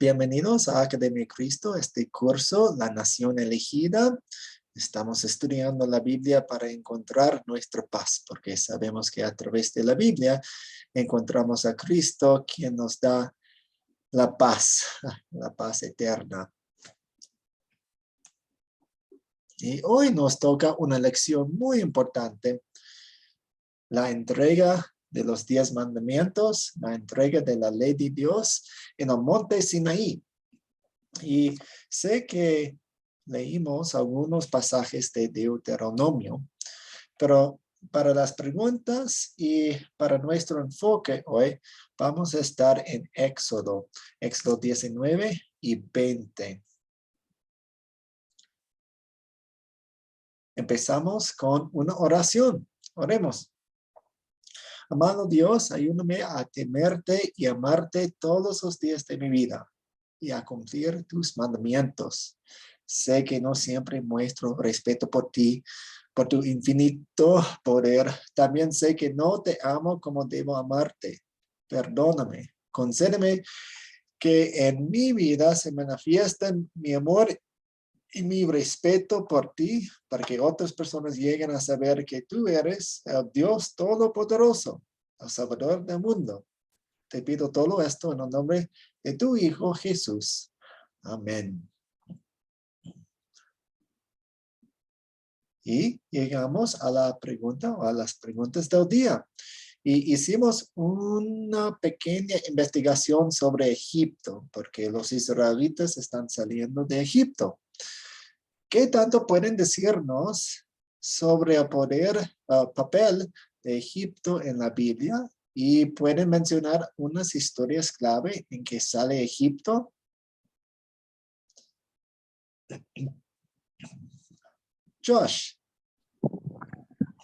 Bienvenidos a Academia Cristo, este curso, La Nación Elegida. Estamos estudiando la Biblia para encontrar nuestra paz, porque sabemos que a través de la Biblia encontramos a Cristo, quien nos da la paz eterna. Y hoy nos toca una lección muy importante, la entrega de los 10 mandamientos, la entrega de la ley de Dios en el monte Sinaí. Y sé que leímos algunos pasajes de Deuteronomio, pero para las preguntas y para nuestro enfoque hoy, vamos a estar en Éxodo 19 y 20. Empezamos con una oración. Oremos. Amado Dios, ayúdame a temerte y amarte todos los días de mi vida y a cumplir tus mandamientos. Sé que no siempre muestro respeto por ti, por tu infinito poder. También sé que no te amo como debo amarte. Perdóname. Concédeme que en mi vida se manifiesten mi amor y mi respeto por ti, para que otras personas lleguen a saber que tú eres el Dios Todopoderoso, el Salvador del mundo. Te pido todo esto en el nombre de tu Hijo Jesús. Amén. Y llegamos a la pregunta o a las preguntas del día. Y hicimos una pequeña investigación sobre Egipto, porque los israelitas están saliendo de Egipto. ¿Qué tanto pueden decirnos sobre el papel de Egipto en la Biblia? Y pueden mencionar unas historias clave en que sale Egipto. Josh.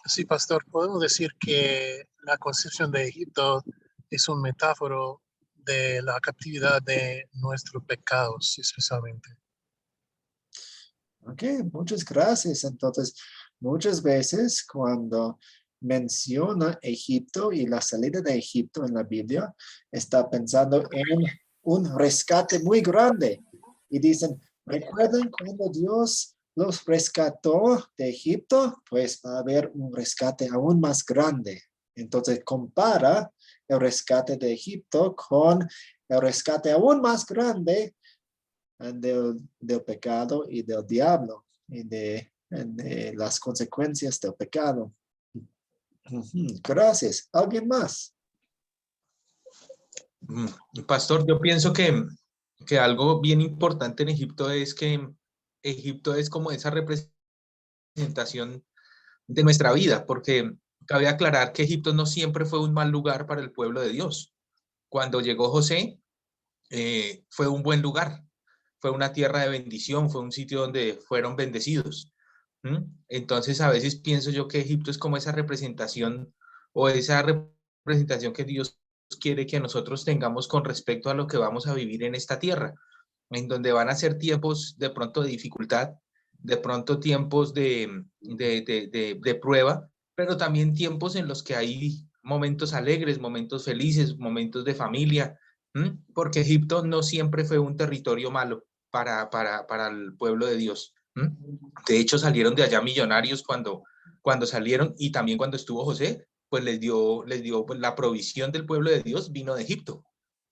Sí, pastor, podemos decir que la concepción de Egipto es un metáforo de la captividad de nuestros pecados, especialmente. Ok, muchas gracias. Entonces, muchas veces cuando menciona Egipto y la salida de Egipto en la Biblia, está pensando en un rescate muy grande. Y dicen, ¿recuerdan cuando Dios los rescató de Egipto? Pues va a haber un rescate aún más grande. Entonces, compara el rescate de Egipto con el rescate aún más grande del pecado y del diablo y de las consecuencias del pecado. Gracias. ¿Alguien más? Pastor, yo pienso que algo bien importante en Egipto es que Egipto es como esa representación de nuestra vida, porque cabe aclarar que Egipto no siempre fue un mal lugar para el pueblo de Dios. Cuando llegó José, fue un buen lugar, fue una tierra de bendición, fue un sitio donde fueron bendecidos. Entonces, a veces pienso yo que Egipto es como esa representación o esa representación que Dios quiere que nosotros tengamos con respecto a lo que vamos a vivir en esta tierra, en donde van a ser tiempos de pronto de dificultad, de pronto tiempos de prueba, pero también tiempos en los que hay momentos alegres, momentos felices, momentos de familia, porque Egipto no siempre fue un territorio malo para el pueblo de Dios. De hecho, salieron de allá millonarios cuando salieron, y también cuando estuvo José, pues les dio pues, la provisión del pueblo de Dios vino de Egipto.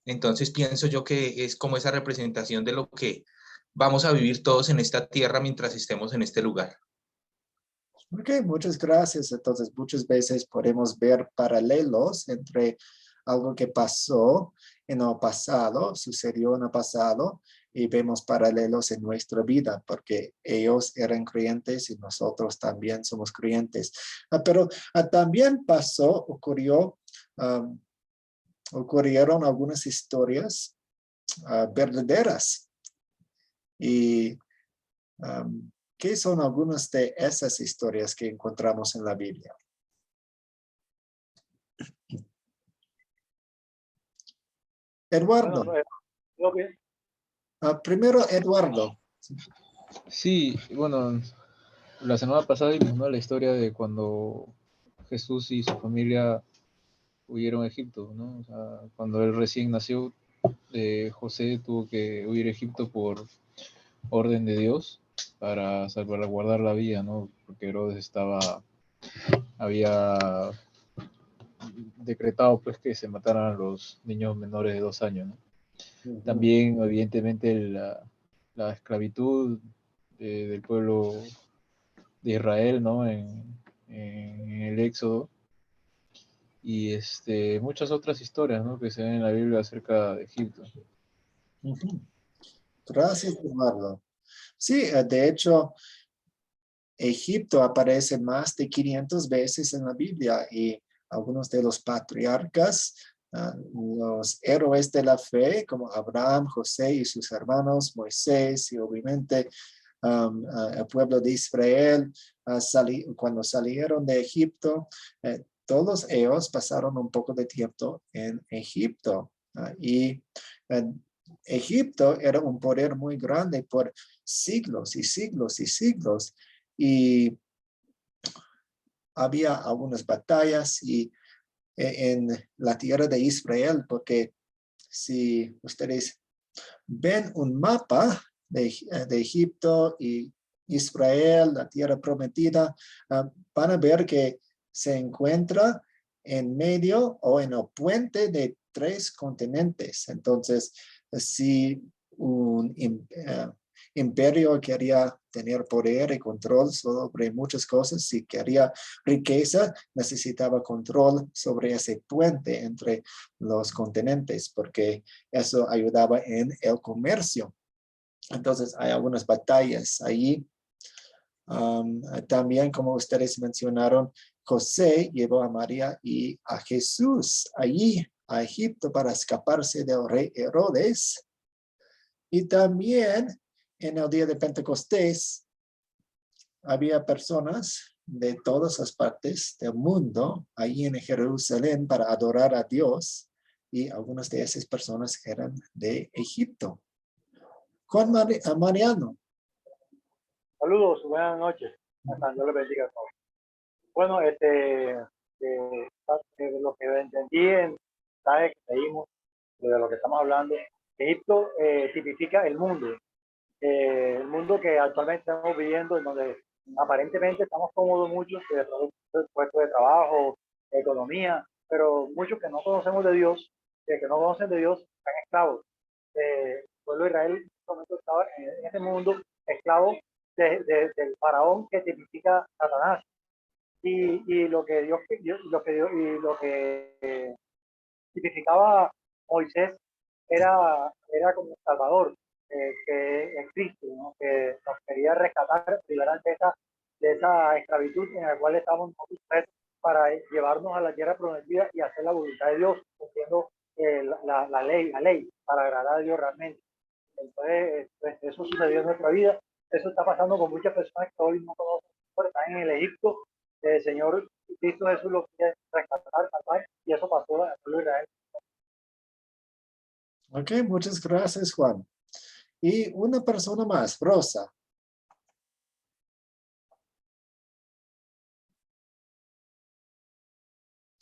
Entonces pienso yo que es como esa representación de lo que vamos a vivir todos en esta tierra mientras estemos en este lugar. Ok, muchas gracias. Entonces, muchas veces podemos ver paralelos entre algo que pasó en el pasado, sucedió en el pasado, y vemos paralelos en nuestra vida, porque ellos eran creyentes y nosotros también somos creyentes. Pero también ocurrieron algunas historias verdaderas. Y ¿qué son algunas de esas historias que encontramos en la Biblia? Eduardo. Primero, Eduardo. Sí, bueno, la semana pasada vimos, ¿no?, la historia de cuando Jesús y su familia huyeron a Egipto, ¿no? O sea, cuando él recién nació, José tuvo que huir a Egipto por orden de Dios para salvaguardar la vida, ¿no? Porque Herodes había decretado pues que se mataran a los niños menores de 2 años, ¿no? Ujú. También, evidentemente, la esclavitud del pueblo de Israel, ¿no? En el Éxodo. Y muchas otras historias, ¿no? Que se ven en la Biblia acerca de Egipto. Ujú. Gracias, Eduardo. Sí, de hecho, Egipto aparece más de 500 veces en la Biblia y algunos de los patriarcas, los héroes de la fe, como Abraham, José y sus hermanos, Moisés y obviamente el pueblo de Israel, cuando salieron de Egipto, todos ellos pasaron un poco de tiempo en Egipto. Y Egipto era un poder muy grande por siglos y siglos y siglos. Y había algunas batallas en la tierra de Israel, porque si ustedes ven un mapa de Egipto y Israel, la tierra prometida, van a ver que se encuentra en medio o en el puente de 3 continentes. Entonces, si un imperio quería tener poder y control sobre muchas cosas, si quería riqueza, necesitaba control sobre ese puente entre los continentes, porque eso ayudaba en el comercio. Entonces hay algunas batallas ahí. También, como ustedes mencionaron, José llevó a María y a Jesús allí a Egipto para escaparse del rey Herodes. Y también en el día de Pentecostés había personas de todas las partes del mundo allí en Jerusalén para adorar a Dios, y algunas de esas personas eran de Egipto. Juan Mariano. Saludos, buenas noches. Dios les bendiga a todos. Bueno, lo que entendí en mensaje que leímos, de lo que estamos hablando, Egipto tipifica el mundo que actualmente estamos viviendo, en donde aparentemente estamos cómodos muchos, puestos de trabajo, economía, pero muchos que no conocemos de Dios, que no conocen de Dios, están esclavos. El pueblo de Israel en este momento estaba en este mundo esclavo del faraón que tipifica Satanás. Y lo que tipificaba Moisés era como un Salvador, que es Cristo, ¿no? Que nos quería rescatar, liberar de esa esclavitud en la cual estamos nosotros para llevarnos a la tierra prometida y hacer la voluntad de Dios, cumpliendo la ley, para agradar a Dios realmente. Entonces, pues, eso sucedió en nuestra vida. Eso está pasando con muchas personas que hoy no conocen, están en el Egipto. El Señor Cristo Jesús lo quiere rescatar, salvar, y eso pasó en el pueblo de Israel. Ok, muchas gracias, Juan. Y una persona más, Rosa.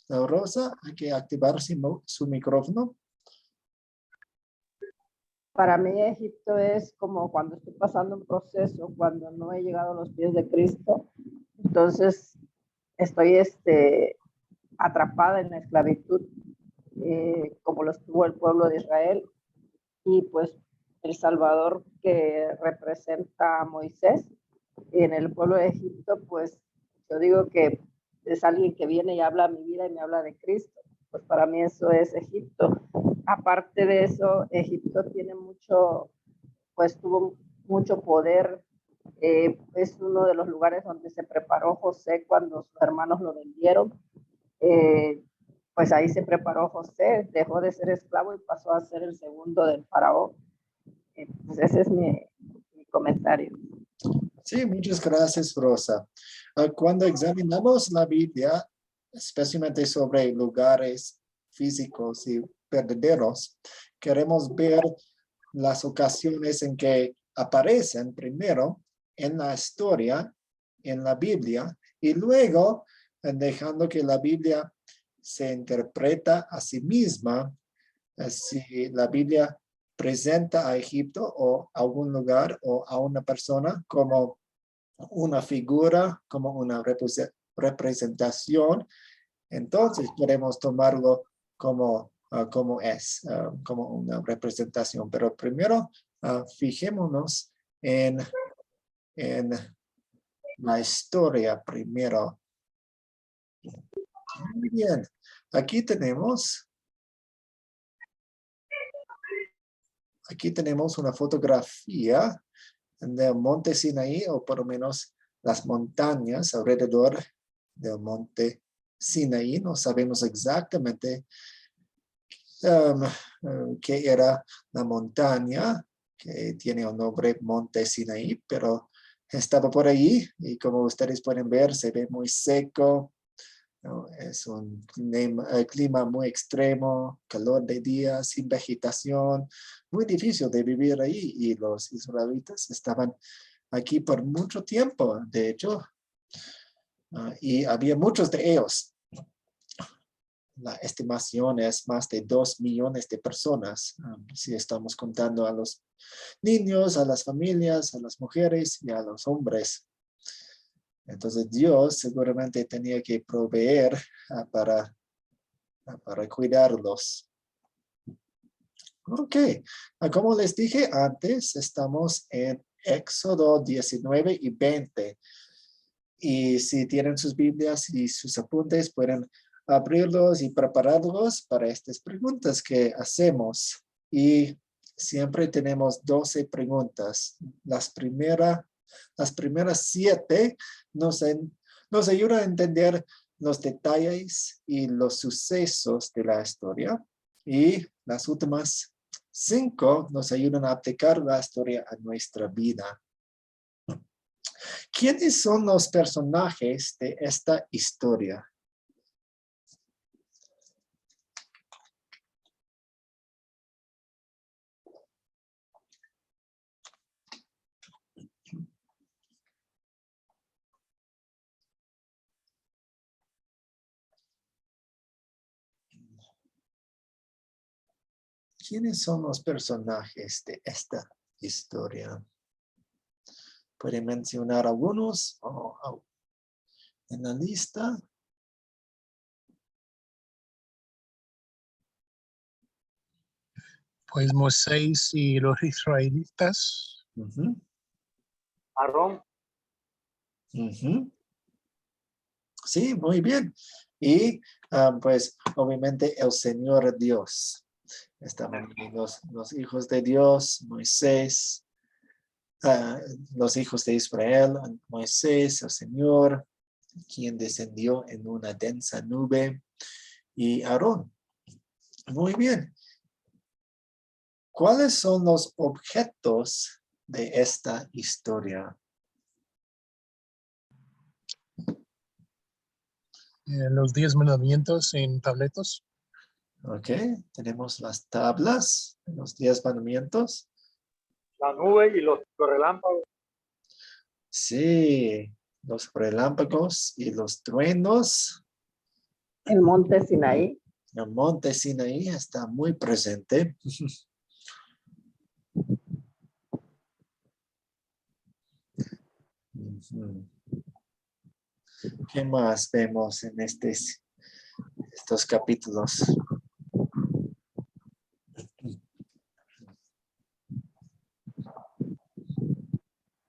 Rosa, hay que activar su micrófono. Para mí Egipto es como cuando estoy pasando un proceso, cuando no he llegado a los pies de Cristo, entonces estoy atrapada en la esclavitud, como lo estuvo el pueblo de Israel, y pues el Salvador que representa a Moisés en el pueblo de Egipto, pues yo digo que es alguien que viene y habla a mi vida y me habla de Cristo. Pues para mí eso es Egipto. Aparte de eso, Egipto tiene tuvo mucho poder. Es uno de los lugares donde se preparó José cuando sus hermanos lo vendieron. Pues ahí se preparó José, dejó de ser esclavo y pasó a ser el segundo del faraón. Pues ese es mi comentario. Sí, muchas gracias, Rosa. Cuando examinamos la Biblia, especialmente sobre lugares físicos y verdaderos, queremos ver las ocasiones en que aparecen primero en la historia, en la Biblia, y luego dejando que la Biblia se interpreta a sí misma si la Biblia presenta a Egipto o a algún lugar o a una persona como una figura, como una representación, entonces podemos tomarlo como, como es, como una representación. Pero primero fijémonos en la historia primero. Muy bien, aquí tenemos una fotografía del monte Sinaí, o por lo menos las montañas alrededor del monte Sinaí. No sabemos exactamente qué era la montaña que tiene el nombre Monte Sinaí, pero estaba por ahí y como ustedes pueden ver, se ve muy seco. ¿No? Es un clima muy extremo, calor de día, sin vegetación, muy difícil de vivir ahí, y los israelitas estaban aquí por mucho tiempo, de hecho, y había muchos de ellos. La estimación es más de 2 millones de personas, si estamos contando a los niños, a las familias, a las mujeres y a los hombres. Entonces Dios seguramente tenía que proveer para cuidarlos. Ok, como les dije antes, estamos en Éxodo 19 y 20. Y si tienen sus Biblias y sus apuntes, pueden abrirlos y prepararlos para estas preguntas que hacemos. Y siempre tenemos 12 preguntas. Las primeras 7 nos ayudan a entender los detalles y los sucesos de la historia. Y las últimas 5 nos ayudan a aplicar la historia a nuestra vida. ¿Quiénes son los personajes de esta historia? ¿Quiénes son los personajes de esta historia? ¿Pueden mencionar algunos en la lista? Pues Moisés y los israelitas. Aarón. Sí, muy bien. Y pues obviamente el Señor Dios. Estaban los hijos de Dios, Moisés, los hijos de Israel, Moisés, el Señor, quien descendió en una densa nube, y Aarón. Muy bien. ¿Cuáles son los objetos de esta historia? Los 10 mandamientos en tabletos. Ok, tenemos las tablas, los 10 mandamientos. La nube y los relámpagos. Sí, los relámpagos y los truenos. El monte Sinaí. El monte Sinaí está muy presente. ¿Qué más vemos en estos capítulos?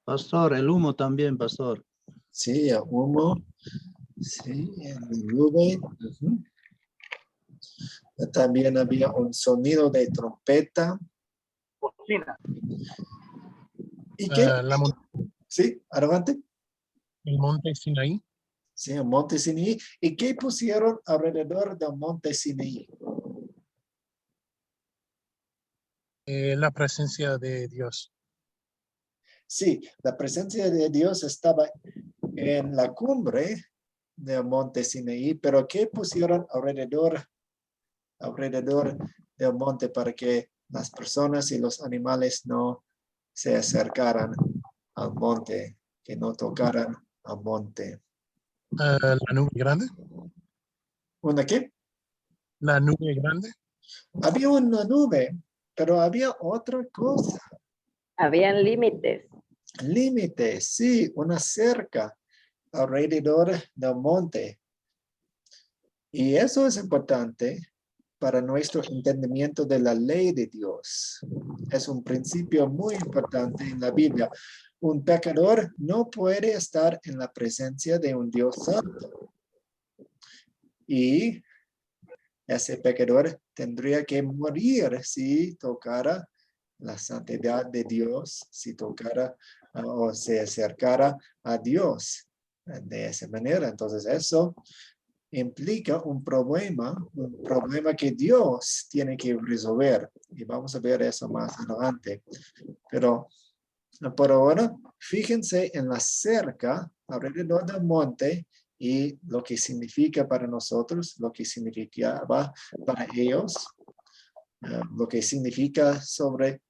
Pastor, el humo también, pastor. Sí, el humo. Sí, en la nube. También había un sonido de trompeta. Bocina. ¿Y qué? El Sí, adelante. monte Sinaí. Sí, el monte Sinaí. ¿Y qué pusieron alrededor del monte Sinaí? La presencia de Dios. Sí, la presencia de Dios estaba en la cumbre del monte Sinaí, pero ¿qué pusieron alrededor del monte para que las personas y los animales no se acercaran al monte, que no tocaran al monte? La nube grande. ¿Una qué? La nube grande. Había una nube, pero había otra cosa. Habían límites. Límite, sí, una cerca alrededor del monte. Y eso es importante para nuestro entendimiento de la ley de Dios. Es un principio muy importante en la Biblia. Un pecador no puede estar en la presencia de un Dios santo. Y ese pecador tendría que morir si tocara la santidad de Dios, si tocara o se acercara a Dios de esa manera. Entonces eso implica un problema que Dios tiene que resolver. Y vamos a ver eso más adelante. Pero por ahora, fíjense en la cerca alrededor del monte y lo que significa para nosotros, lo que significaba para ellos, lo que significa sobre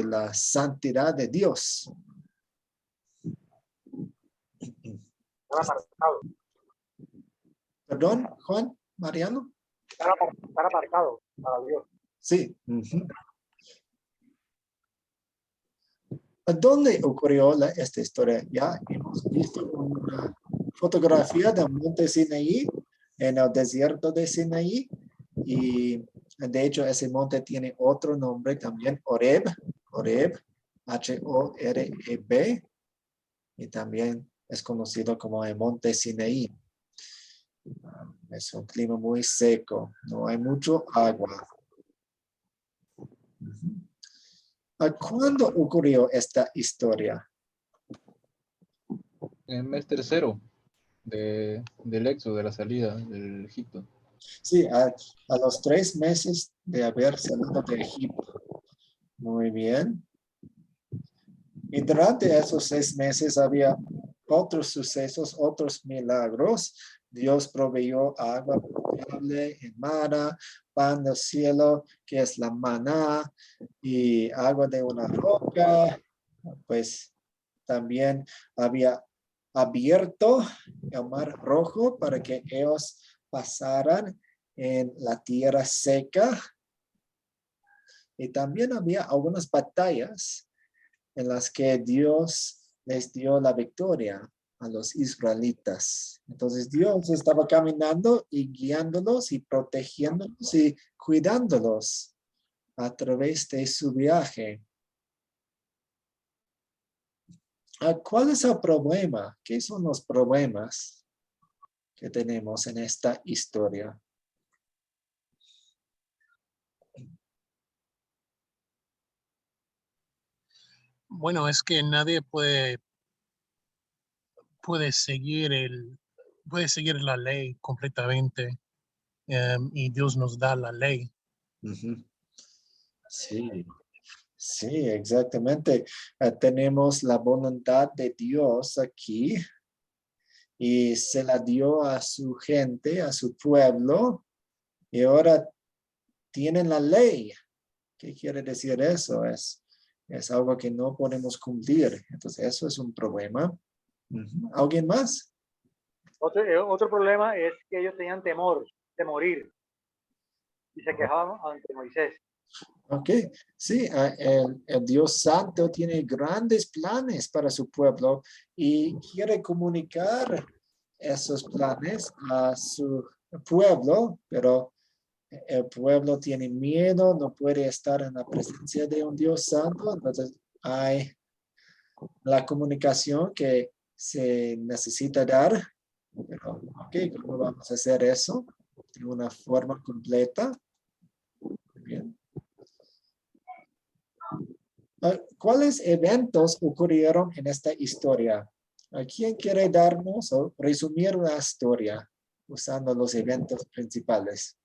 la santidad de Dios. Estar apartado, Perdón, Juan, Mariano. estar apartado para Dios. Sí. ¿Dónde ocurrió esta historia? Ya hemos visto una fotografía del monte Sinaí en el desierto de Sinaí y de hecho ese monte tiene otro nombre también, Horeb, Horeb, y también es conocido como el monte Sinaí. Es un clima muy seco, no hay mucho agua. ¿Cuándo ocurrió esta historia? En el mes tercero del éxodo, de la salida del Egipto. Sí, a los 3 meses de haber salido de Egipto. Muy bien. Y durante esos 6 meses había otros sucesos, otros milagros. Dios proveyó agua potable en Mara, pan del cielo, que es la maná, y agua de una roca. Pues también había abierto el mar rojo para que ellos pasaran en la tierra seca. Y también había algunas batallas en las que Dios les dio la victoria a los israelitas. Entonces Dios estaba caminando y guiándolos y protegiéndolos y cuidándolos a través de su viaje. ¿Cuál es el problema? ¿Qué son los problemas que tenemos en esta historia? Bueno, es que nadie puede seguir la ley completamente, y Dios nos da la ley. Sí, sí, exactamente. Tenemos la voluntad de Dios aquí y se la dio a su gente, a su pueblo, y ahora tienen la ley. ¿Qué quiere decir eso? Es algo que no podemos cumplir. Entonces, eso es un problema. ¿Alguien más? Otro problema es que ellos tenían temor de morir y se quejaban ante Moisés. Ok, sí, el Dios Santo tiene grandes planes para su pueblo y quiere comunicar esos planes a su pueblo, pero el pueblo tiene miedo, no puede estar en la presencia de un Dios Santo, entonces hay la comunicación que se necesita dar, pero ok, ¿cómo vamos a hacer eso de una forma completa? Muy bien. ¿Cuáles eventos ocurrieron en esta historia? ¿Quién quiere darnos o resumir la historia usando los eventos principales?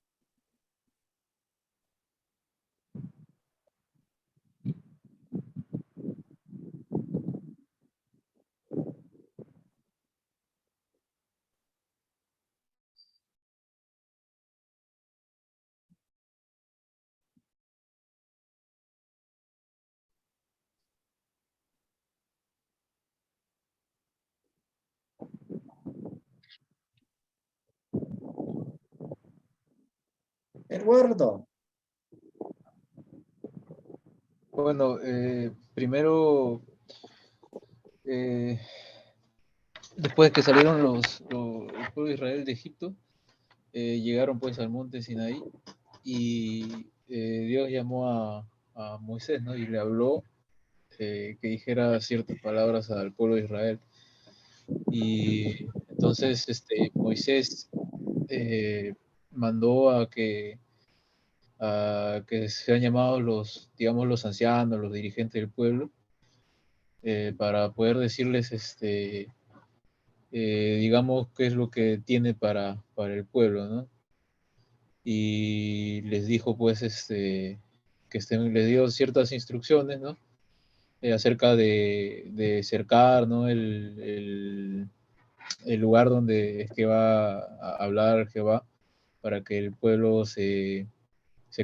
Eduardo. Bueno, primero, después de que salieron el pueblo de Israel de Egipto, llegaron pues al monte Sinaí y Dios llamó a Moisés, ¿no? Y le habló que dijera ciertas palabras al pueblo de Israel. Y entonces Moisés mandó a que sean llamados los, digamos, los ancianos, los dirigentes del pueblo, para poder decirles, digamos, qué es lo que tiene para el pueblo, ¿no? Y les dijo, pues, les dio ciertas instrucciones, ¿no? Acerca de cercar, ¿no? El lugar donde es que va a hablar Jehová, para que el pueblo se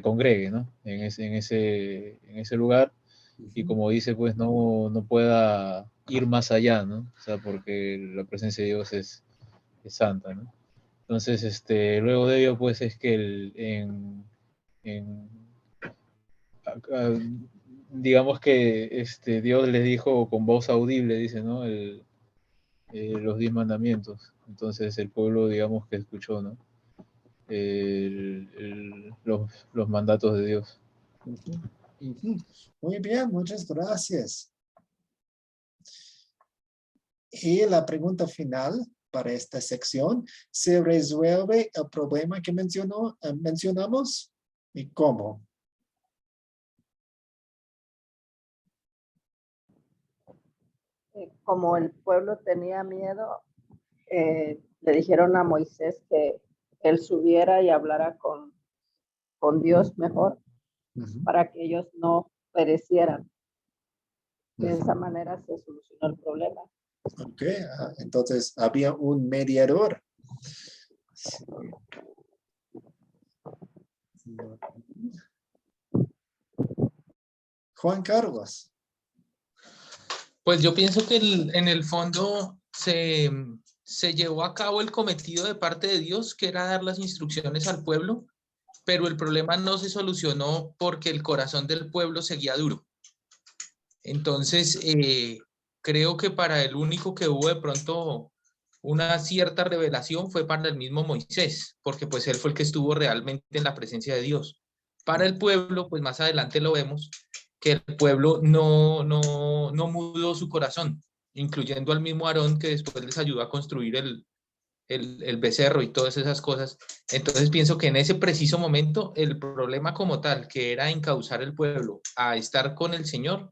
congregue, ¿no? En ese lugar, y como dice, pues no pueda ir más allá, ¿no? O sea, porque la presencia de Dios es santa, ¿no? Entonces, luego de ello, pues es que digamos que Dios les dijo con voz audible, dice, ¿no? Los 10 mandamientos. Entonces el pueblo, digamos que escuchó, ¿no? Los mandatos de Dios. Muy bien, muchas gracias. Y la pregunta final para esta sección: ¿se resuelve el problema que mencionamos? ¿Y cómo? Como el pueblo tenía miedo, le dijeron a Moisés que él subiera y hablara con Dios mejor, para que ellos no perecieran. De esa manera se solucionó el problema. Ok, entonces había un mediador. Juan Carlos. Pues yo pienso que en el fondo se llevó a cabo el cometido de parte de Dios, que era dar las instrucciones al pueblo, pero el problema no se solucionó porque el corazón del pueblo seguía duro. Entonces, creo que para el único que hubo de pronto una cierta revelación fue para el mismo Moisés, porque pues él fue el que estuvo realmente en la presencia de Dios. Para el pueblo, pues más adelante lo vemos, que el pueblo no mudó su corazón, incluyendo al mismo Aarón, que después les ayudó a construir el becerro y todas esas cosas. Entonces pienso que en ese preciso momento el problema como tal, que era encauzar el pueblo a estar con el Señor,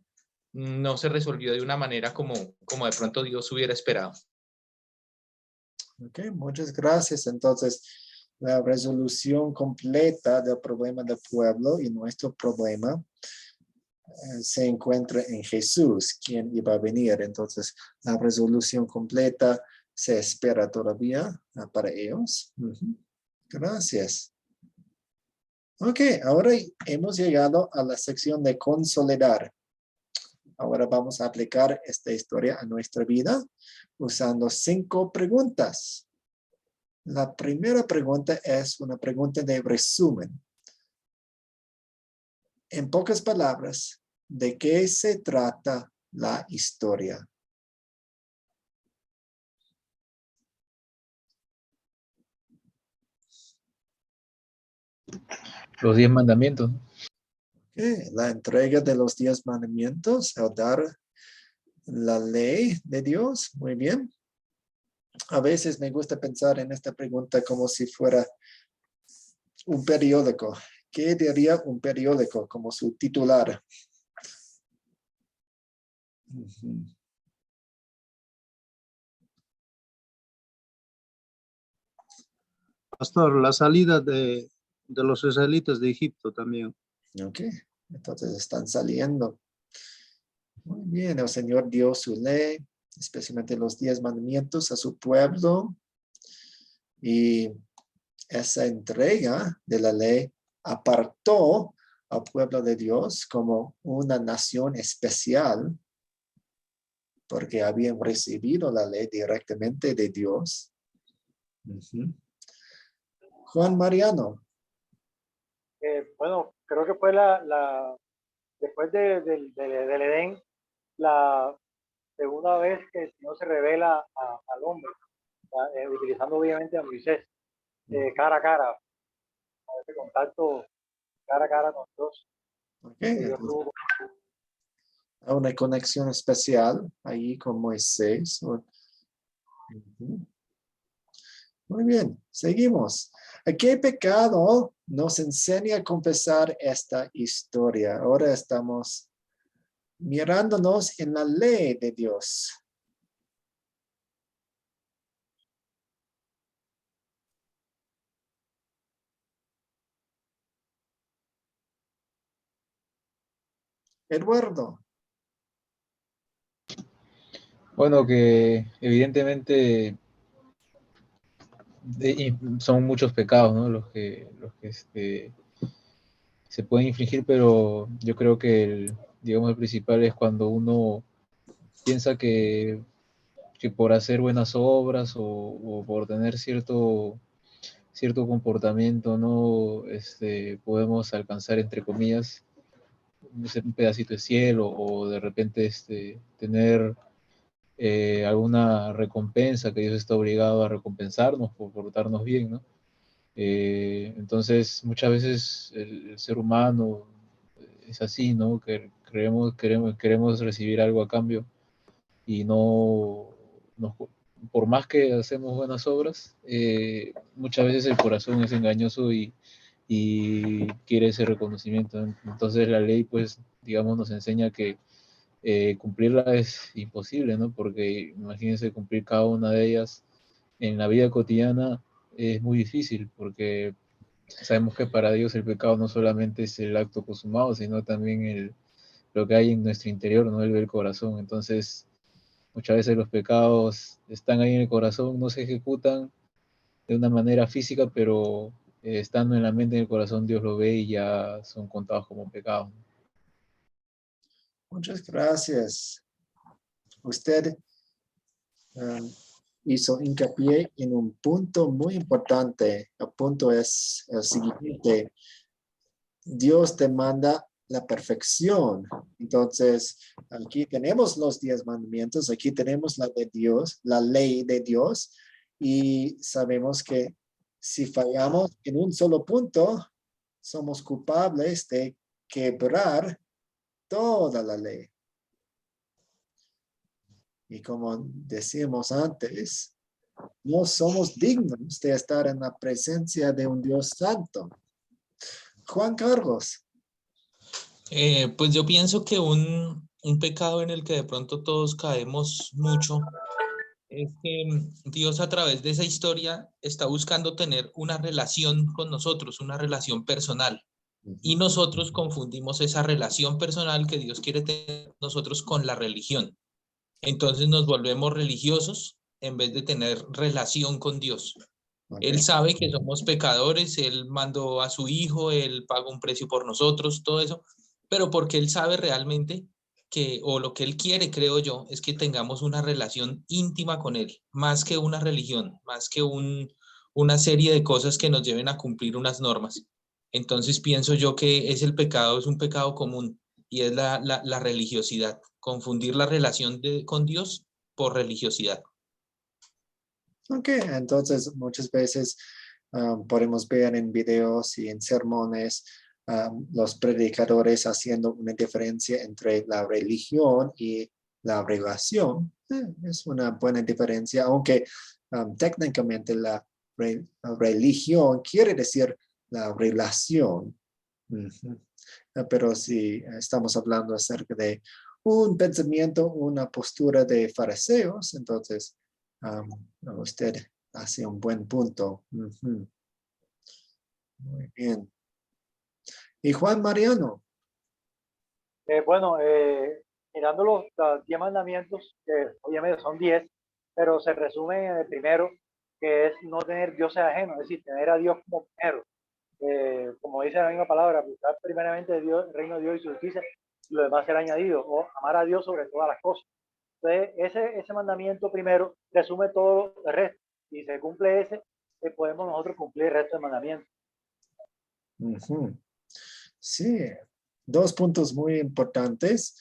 no se resolvió de una manera como de pronto Dios hubiera esperado. Ok, muchas gracias. Entonces, la resolución completa del problema del pueblo y nuestro problema se encuentra en Jesús, quien iba a venir. Entonces, la resolución completa se espera todavía para ellos. Gracias. Ok, ahora hemos llegado a la sección de consolidar. Ahora vamos a aplicar esta historia a nuestra vida usando 5 preguntas. La primera pregunta es una pregunta de resumen. En pocas palabras, ¿de qué se trata la historia? Los 10 mandamientos, ¿no? La entrega de los 10 mandamientos, el dar la ley de Dios. Muy bien. A veces me gusta pensar en esta pregunta como si fuera un periódico. ¿Qué diría un periódico como su titular? Pastor, la salida de los israelitas de Egipto también. Ok, entonces están saliendo. Muy bien, el Señor dio su ley, especialmente los 10 mandamientos a su pueblo. Y esa entrega de la ley apartó al pueblo de Dios como una nación especial, porque habían recibido la ley directamente de Dios. Juan Mariano. Bueno, creo que fue después del Edén, la segunda vez que el Señor se revela al hombre, utilizando obviamente a Moisés, cara a cara, ese contacto cara a cara con Dios. Ok, Que Dios entonces, tuvo. una conexión especial ahí con Moisés. Ujú. Muy bien, seguimos. ¿A qué pecado nos enseña a confesar esta historia? Ahora estamos mirándonos en la ley de Dios. Eduardo. Bueno, que evidentemente son muchos pecados, ¿no? Los que se pueden infligir, pero yo creo que digamos, el principal es cuando uno piensa que por hacer buenas obras o por tener cierto comportamiento, ¿no? Podemos alcanzar, entre comillas, un pedacito de cielo o de repente tener alguna recompensa que Dios está obligado a recompensarnos por portarnos bien, ¿no? Entonces, muchas veces el ser humano es así, ¿no? Que queremos recibir algo a cambio y por más que hacemos buenas obras, muchas veces el corazón es engañoso y quiere ese reconocimiento. Entonces la ley, pues, digamos, nos enseña que cumplirla es imposible, ¿no? Porque imagínense cumplir cada una de ellas en la vida cotidiana es muy difícil, porque sabemos que para Dios el pecado no solamente es el acto consumado, sino también lo que hay en nuestro interior, ¿no? El corazón. Entonces, muchas veces los pecados están ahí en el corazón, no se ejecutan de una manera física, pero estando en la mente y en el corazón, Dios lo ve y ya son contados como pecados. Muchas gracias. Usted hizo hincapié en un punto muy importante. El punto es el siguiente. Dios demanda la perfección. Entonces, aquí tenemos los 10 mandamientos, aquí tenemos la de Dios, la ley de Dios, y sabemos que si fallamos en un solo punto, somos culpables de quebrar toda la ley. Y como decíamos antes, no somos dignos de estar en la presencia de un Dios santo. Juan Carlos. Pues yo pienso que un pecado en el que de pronto todos caemos mucho es que Dios a través de esa historia está buscando tener una relación con nosotros, una relación personal. Y nosotros confundimos esa relación personal que Dios quiere tener nosotros con la religión. Entonces nos volvemos religiosos en vez de tener relación con Dios. Okay. Él sabe que somos pecadores, Él mandó a su Hijo, Él pagó un precio por nosotros, todo eso, pero porque Él sabe realmente que, o lo que Él quiere, creo yo, es que tengamos una relación íntima con Él, más que una religión, más que una serie de cosas que nos lleven a cumplir unas normas. Entonces pienso yo que es el pecado, es un pecado común, y es la religiosidad, confundir la relación con Dios por religiosidad. Ok, entonces muchas veces podemos ver en videos y en sermones los predicadores haciendo una diferencia entre la religión y la relación. Es una buena diferencia, aunque técnicamente la religión quiere decir la relación. Pero si estamos hablando acerca de un pensamiento, una postura de fariseos, entonces usted hace un buen punto. Muy bien. ¿Y Juan Mariano? Bueno, mirando los 10 mandamientos, que obviamente son 10, pero se resumen en el primero, que es no tener dioses ajenos, es decir, tener a Dios como primero. Como dice la misma palabra, buscar primeramente Dios, el reino de Dios y su justicia, y lo demás será añadido, o amar a Dios sobre todas las cosas. Entonces, ese mandamiento primero resume todo el resto, y si se cumple ese, podemos nosotros cumplir el resto del mandamiento. Sí, 2 puntos muy importantes.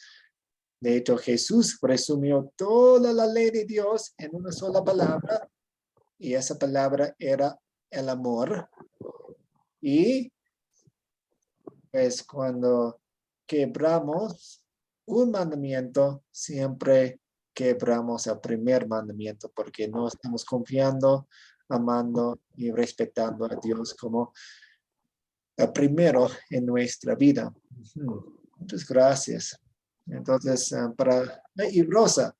De hecho, Jesús resumió toda la ley de Dios en una sola palabra, y esa palabra era el amor. Y pues cuando quebramos un mandamiento, siempre quebramos el primer mandamiento, porque no estamos confiando, amando y respetando a Dios como el primero en nuestra vida. Muchas gracias. Entonces, y Rosa.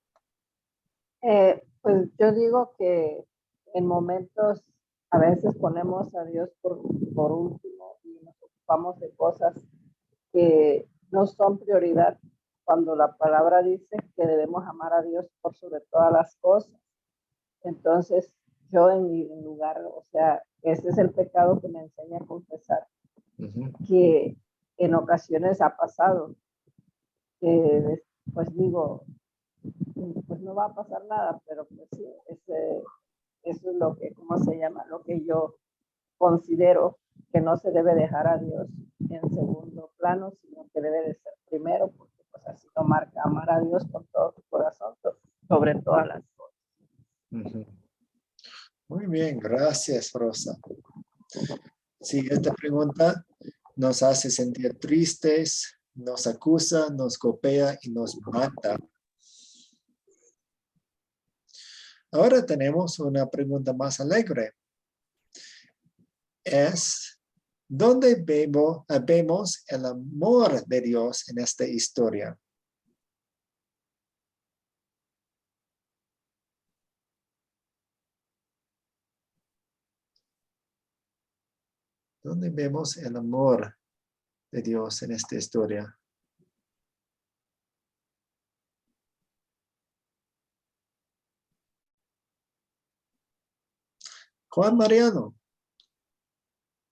Pues yo digo que en momentos a veces ponemos a Dios por último y nos ocupamos de cosas que no son prioridad, cuando la palabra dice que debemos amar a Dios por sobre todas las cosas. Entonces, yo en mi lugar, o sea, ese es el pecado que me enseña a confesar, que en ocasiones ha pasado, que pues digo, pues no va a pasar nada, pero pues sí, eso es lo que, ¿cómo se llama? Lo que yo considero que no se debe dejar a Dios en segundo plano, sino que debe de ser primero, porque pues así lo marca, amar a Dios con todo tu corazón, sobre todas las cosas. Muy bien, gracias, Rosa. Siguiente pregunta. Nos hace sentir tristes, nos acusa, nos golpea y nos mata. Ahora tenemos una pregunta más alegre. Es, ¿dónde vemos el amor de Dios en esta historia? ¿Dónde vemos el amor de Dios en esta historia? Juan Mariano.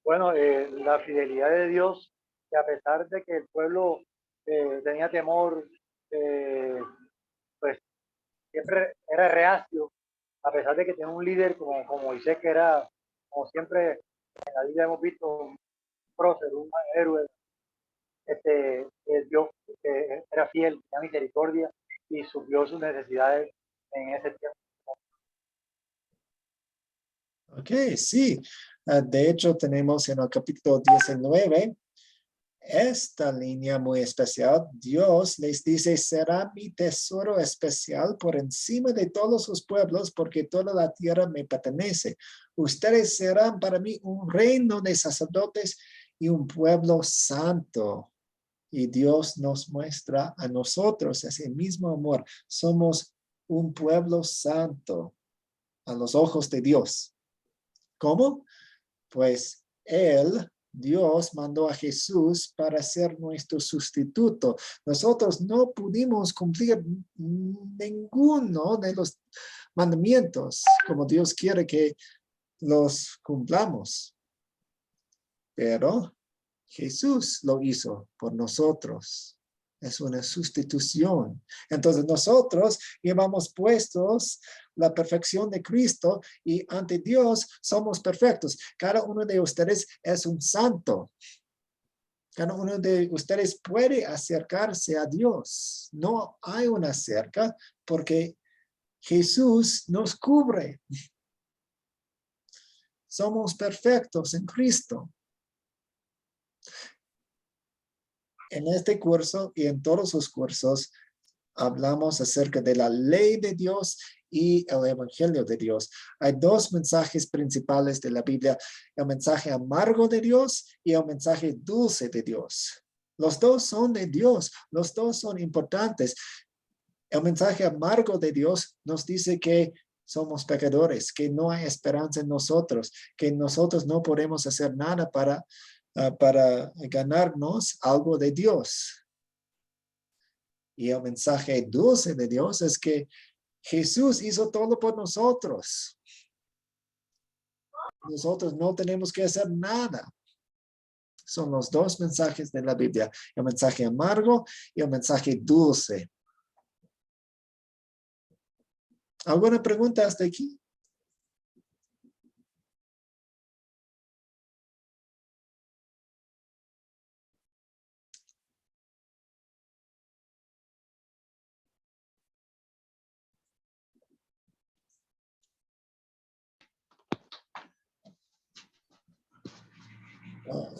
Bueno, la fidelidad de Dios, que a pesar de que el pueblo tenía temor, pues siempre era reacio, a pesar de que tenía un líder como Moisés, que era, como siempre en la Biblia hemos visto, un prócer, un héroe, Dios era fiel, tenía misericordia y suplió sus necesidades en ese tiempo. Ok, sí. De hecho, tenemos en el capítulo 19 esta línea muy especial. Dios les dice, será mi tesoro especial por encima de todos los pueblos, porque toda la tierra me pertenece. Ustedes serán para mí un reino de sacerdotes y un pueblo santo. Y Dios nos muestra a nosotros ese mismo amor. Somos un pueblo santo a los ojos de Dios. ¿Cómo? Pues Dios mandó a Jesús para ser nuestro sustituto. Nosotros no pudimos cumplir ninguno de los mandamientos como Dios quiere que los cumplamos. Pero Jesús lo hizo por nosotros. Es una sustitución. Entonces nosotros llevamos puestos la perfección de Cristo y ante Dios somos perfectos. Cada uno de ustedes es un santo. Cada uno de ustedes puede acercarse a Dios. No hay una cerca porque Jesús nos cubre. Somos perfectos en Cristo. En este curso y en todos los cursos hablamos acerca de la ley de Dios y el evangelio de Dios. Hay 2 mensajes principales de la Biblia, el mensaje amargo de Dios y el mensaje dulce de Dios. Los 2 son de Dios, los 2 son importantes. El mensaje amargo de Dios nos dice que somos pecadores, que no hay esperanza en nosotros, que nosotros no podemos hacer nada para ganarnos algo de Dios. Y el mensaje dulce de Dios es que Jesús hizo todo por nosotros. Nosotros no tenemos que hacer nada. Son los 2 mensajes de la Biblia, el mensaje amargo y el mensaje dulce. ¿Alguna pregunta hasta aquí?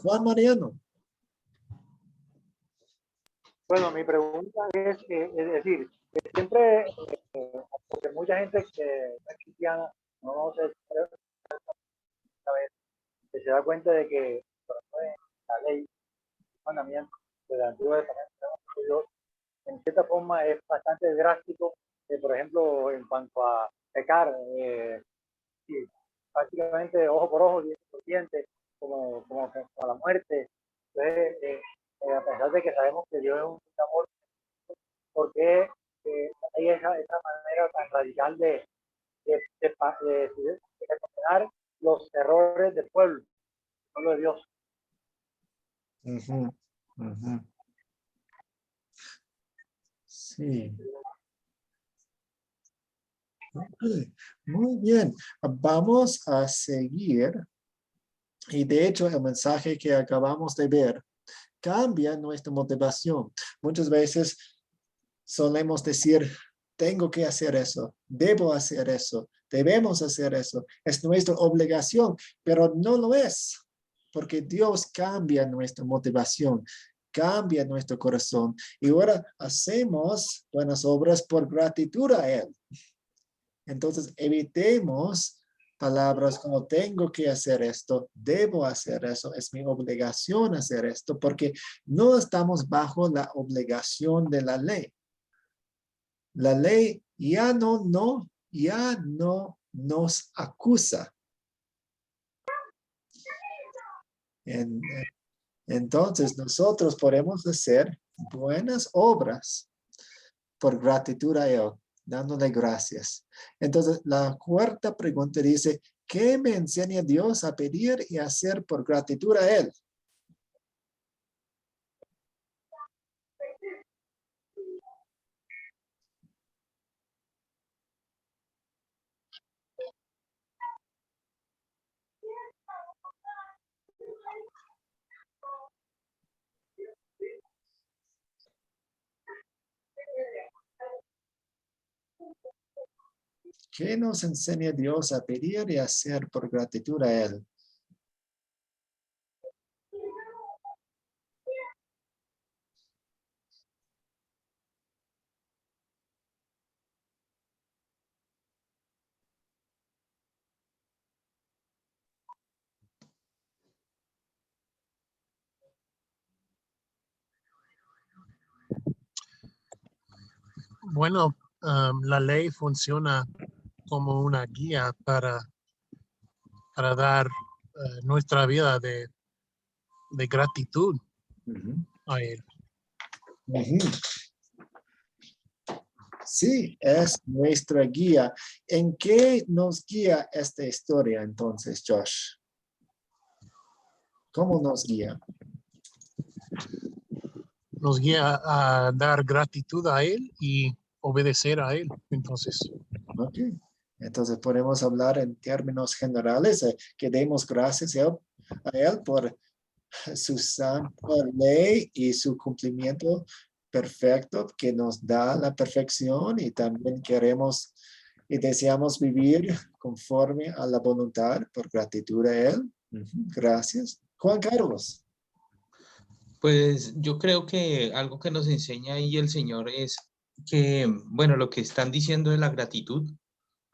Juan Mariano. Bueno, mi pregunta es decir, que siempre, porque mucha gente que no es cristiana, no se, que se da cuenta de que por ejemplo, en la ley, el mandamiento del Antiguo Testamento, en cierta forma es bastante drástico, por ejemplo, en cuanto a pecar, sí, prácticamente ojo por ojo, diente por diente, como la muerte. Entonces, a pesar de que sabemos que Dios es un amor, ¿por qué hay esa manera tan radical de condenar los errores del pueblo de Dios? Ujú, ujú. Sí. Ok, muy bien. Vamos a seguir. Y de hecho, el mensaje que acabamos de ver cambia nuestra motivación. Muchas veces solemos decir, tengo que hacer eso, debo hacer eso, debemos hacer eso, es nuestra obligación, pero no lo es, porque Dios cambia nuestra motivación, cambia nuestro corazón, y ahora hacemos buenas obras por gratitud a Él. Entonces, evitemos palabras como tengo que hacer esto, debo hacer eso, es mi obligación hacer esto, porque no estamos bajo la obligación de la ley. La ley ya no nos acusa. Entonces, nosotros podemos hacer buenas obras por gratitud a Él, dándole gracias. Entonces, la cuarta pregunta dice, ¿qué me enseña Dios a pedir y hacer por gratitud a Él? ¿Qué nos enseña Dios a pedir y hacer por gratitud a Él? Bueno, la ley funciona como una guía para dar nuestra vida de gratitud Ujú. a Él. Ujú. Sí, es nuestra guía. ¿En qué nos guía esta historia entonces, Josh? ¿Cómo nos guía? Nos guía a dar gratitud a Él y obedecer a Él. Entonces, Ok. Entonces podemos hablar en términos generales que demos gracias a él por su santa ley y su cumplimiento perfecto que nos da la perfección, y también queremos y deseamos vivir conforme a la voluntad por gratitud a Él. Gracias. Juan Carlos. Pues yo creo que algo que nos enseña ahí el Señor es que, bueno, lo que están diciendo de la gratitud,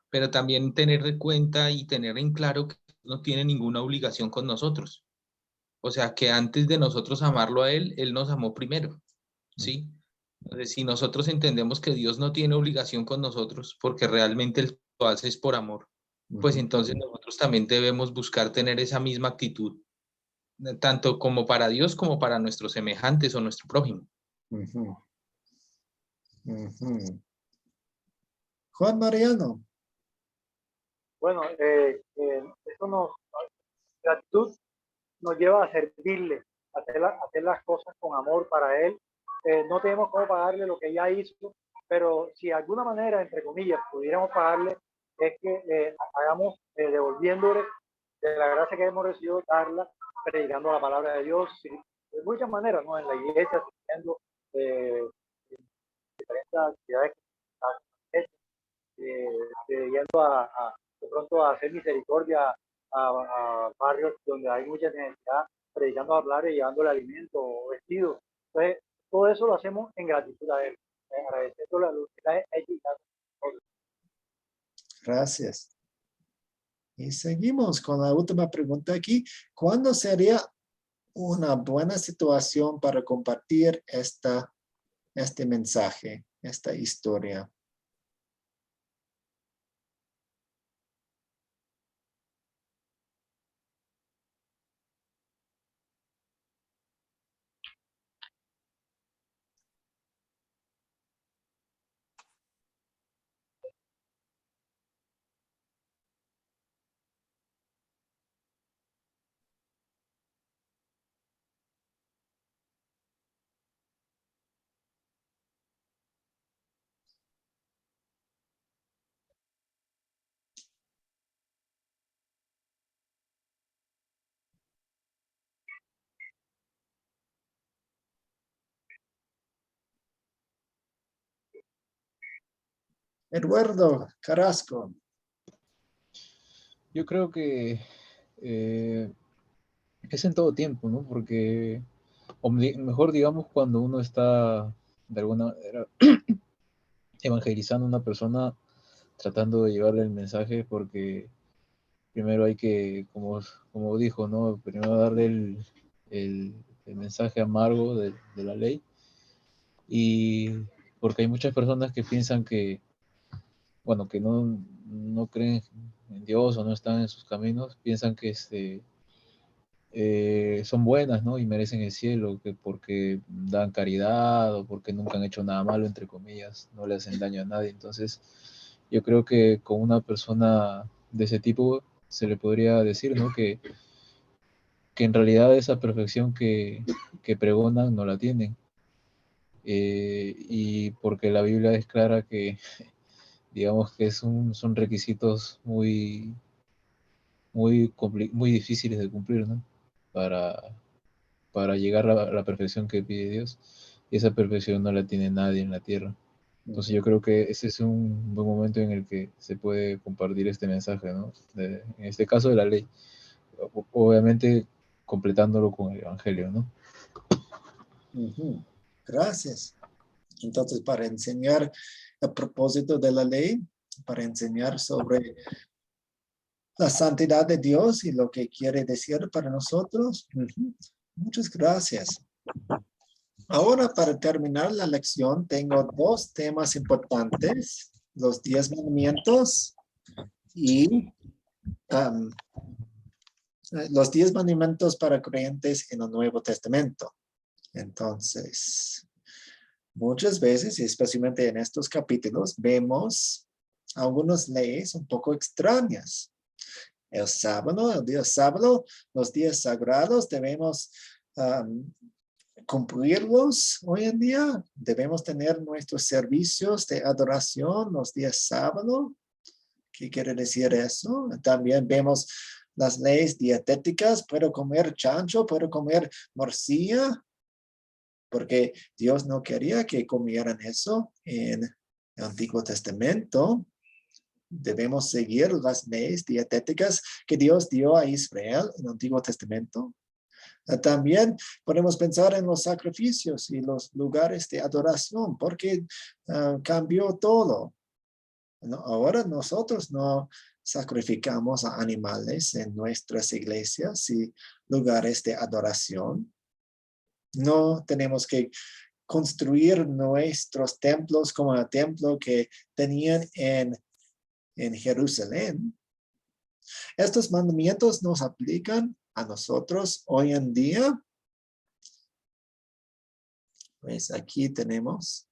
pero también tener en cuenta y tener en claro que no tiene ninguna obligación con nosotros. O sea, que antes de nosotros amarlo a Él, Él nos amó primero, ¿sí? Entonces, si nosotros entendemos que Dios no tiene obligación con nosotros, porque realmente Él lo hace es por amor, pues entonces nosotros también debemos buscar tener esa misma actitud, tanto como para Dios como para nuestros semejantes o nuestro prójimo. Ujú. Ujú. Juan Mariano. Bueno, eso gratitud nos lleva a servirle, a hacer las cosas con amor para Él. No tenemos cómo pagarle lo que ella hizo, pero si de alguna manera, entre comillas, pudiéramos pagarle, es que hagamos devolviéndole de la gracia que hemos recibido, darla, predicando la palabra de Dios, de muchas maneras, ¿no? En la iglesia, haciendo diferentes actividades, yendo de pronto a hacer misericordia a barrios donde hay mucha necesidad, predicando la palabra y llevándole alimento o vestido. Entonces, todo eso lo hacemos en gratitud a Él, agradeciendo la luz que Él ha hecho y Gracias. Y seguimos con la última pregunta aquí. ¿Cuándo sería una buena situación para compartir este mensaje, esta historia? Eduardo Carrasco. Yo creo que es en todo tiempo, ¿no? Porque, o mejor digamos, cuando uno está de alguna manera evangelizando a una persona, tratando de llevarle el mensaje, porque primero hay que, como dijo, ¿no? Primero darle el mensaje amargo de la ley, y porque hay muchas personas que piensan que, bueno, que no creen en Dios o no están en sus caminos, piensan que son buenas, ¿no? Y merecen el cielo, que porque dan caridad o porque nunca han hecho nada malo, entre comillas, no le hacen daño a nadie. Entonces, yo creo que con una persona de ese tipo se le podría decir, ¿no? Que en realidad esa perfección que pregonan no la tienen. Y porque la Biblia es clara que, digamos que son requisitos muy difíciles de cumplir, ¿no? Para llegar a la perfección que pide Dios. Y esa perfección no la tiene nadie en la tierra. Entonces yo creo que ese es un buen momento en el que se puede compartir este mensaje, ¿no? En este caso de la ley. Obviamente completándolo con el Evangelio, ¿no? Gracias. Entonces, para enseñar a propósito de la ley, para enseñar sobre la santidad de Dios y lo que quiere decir para nosotros. Muchas gracias. Ahora, para terminar la lección, tengo dos temas importantes: los 10 mandamientos y los 10 mandamientos para creyentes en el Nuevo Testamento. Entonces, muchas veces, y especialmente en estos capítulos, vemos algunas leyes un poco extrañas. El sábado, el día sábado, los días sagrados, debemos cumplirlos hoy en día. Debemos tener nuestros servicios de adoración los días sábado. ¿Qué quiere decir eso? También vemos las leyes dietéticas. ¿Puedo comer chancho? ¿Puedo comer morcilla? Porque Dios no quería que comieran eso en el Antiguo Testamento. Debemos seguir las leyes dietéticas que Dios dio a Israel en el Antiguo Testamento. También podemos pensar en los sacrificios y los lugares de adoración, porque cambió todo. Ahora nosotros no sacrificamos a animales en nuestras iglesias y lugares de adoración. No tenemos que construir nuestros templos como el templo que tenían en Jerusalén. Estos mandamientos nos aplican a nosotros hoy en día. Pues aquí tenemos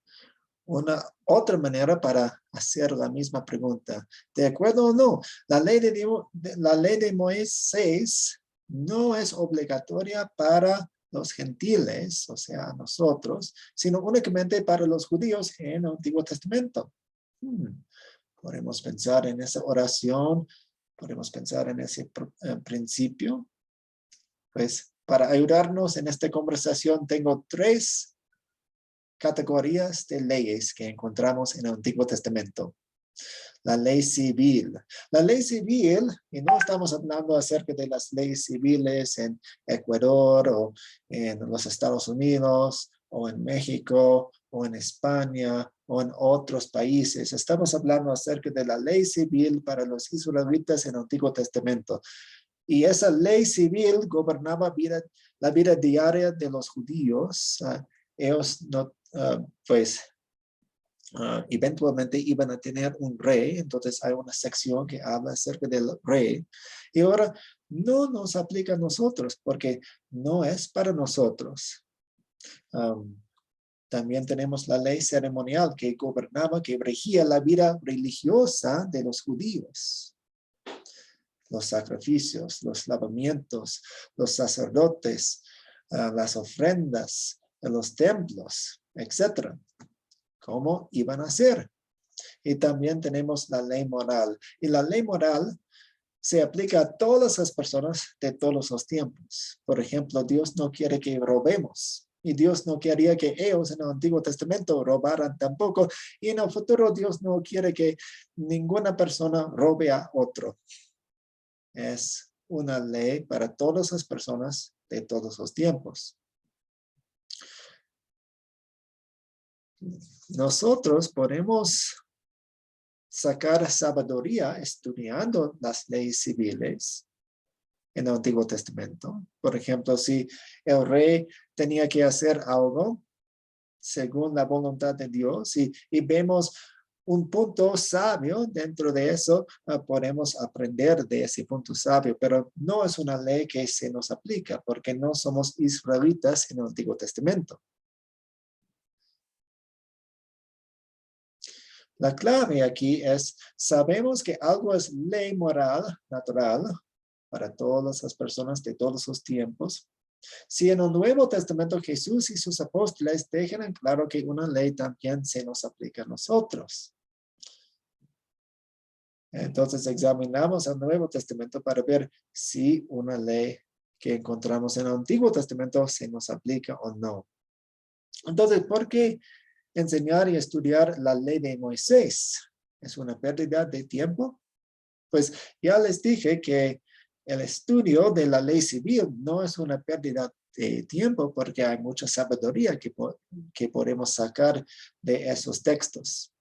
una otra manera para hacer la misma pregunta. ¿De acuerdo o no? La ley de Moisés no es obligatoria para los gentiles, o sea, nosotros, sino únicamente para los judíos en el Antiguo Testamento. Podemos pensar en esa oración, podemos pensar en ese principio. Pues para ayudarnos en esta conversación tengo 3 categorías de leyes que encontramos en el Antiguo Testamento. La ley civil. La ley civil, y no estamos hablando acerca de las leyes civiles en Ecuador o en los Estados Unidos o en México o en España o en otros países. Estamos hablando acerca de la ley civil para los israelitas en el Antiguo Testamento. Y esa ley civil gobernaba la vida diaria de los judíos. Ellos no, eventualmente iban a tener un rey, entonces hay una sección que habla acerca del rey. Y ahora no nos aplica a nosotros porque no es para nosotros. También tenemos la ley ceremonial que gobernaba, que regía la vida religiosa de los judíos. Los sacrificios, los lavamientos, los sacerdotes, las ofrendas, los templos, etc. ¿Cómo iban a ser? Y también tenemos la ley moral. Y la ley moral se aplica a todas las personas de todos los tiempos. Por ejemplo, Dios no quiere que robemos. Y Dios no quería que ellos en el Antiguo Testamento robaran tampoco. Y en el futuro Dios no quiere que ninguna persona robe a otro. Es una ley para todas las personas de todos los tiempos. Nosotros podemos sacar sabiduría estudiando las leyes civiles en el Antiguo Testamento. Por ejemplo, si el rey tenía que hacer algo según la voluntad de Dios y vemos un punto sabio dentro de eso, podemos aprender de ese punto sabio, pero no es una ley que se nos aplica porque no somos israelitas en el Antiguo Testamento. La clave aquí es, sabemos que algo es ley moral natural para todas las personas de todos los tiempos. Si en el Nuevo Testamento Jesús y sus apóstoles dejan en claro que una ley también se nos aplica a nosotros. Entonces examinamos el Nuevo Testamento para ver si una ley que encontramos en el Antiguo Testamento se nos aplica o no. Entonces, ¿por qué enseñar y estudiar la ley de Moisés? ¿Es una pérdida de tiempo? Pues ya les dije que el estudio de la ley civil no es una pérdida de tiempo porque hay mucha sabiduría que podemos sacar de esos textos.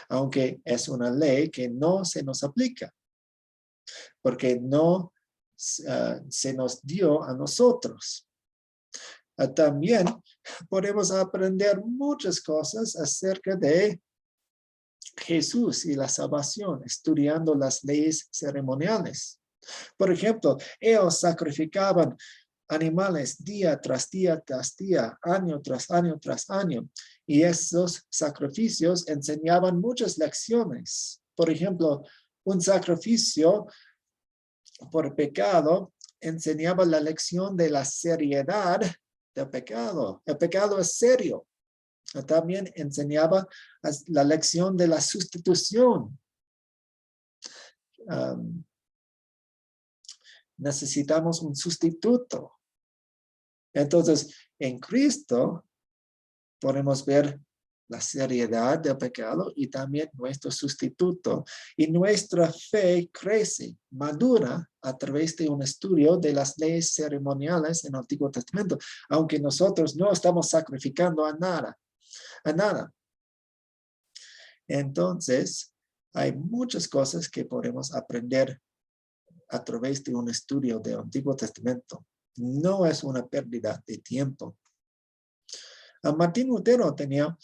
Aunque es una ley que no se nos aplica, porque no se nos dio a nosotros. También podemos aprender muchas cosas acerca de Jesús y la salvación, estudiando las leyes ceremoniales. Por ejemplo, ellos sacrificaban animales día tras día tras día, año tras año tras año. Y esos sacrificios enseñaban muchas lecciones. Por ejemplo, un sacrificio por pecado enseñaba la lección de la seriedad del pecado. El pecado es serio. También enseñaba la lección de la sustitución. Necesitamos un sustituto. Entonces, en Cristo podemos ver la seriedad del pecado y también nuestro sustituto. Y nuestra fe crece, madura a través de un estudio de las leyes ceremoniales en el Antiguo Testamento, aunque nosotros no estamos sacrificando a nada. Entonces, hay muchas cosas que podemos aprender a través de un estudio del Antiguo Testamento. No es una pérdida de tiempo. Martín Lutero tenía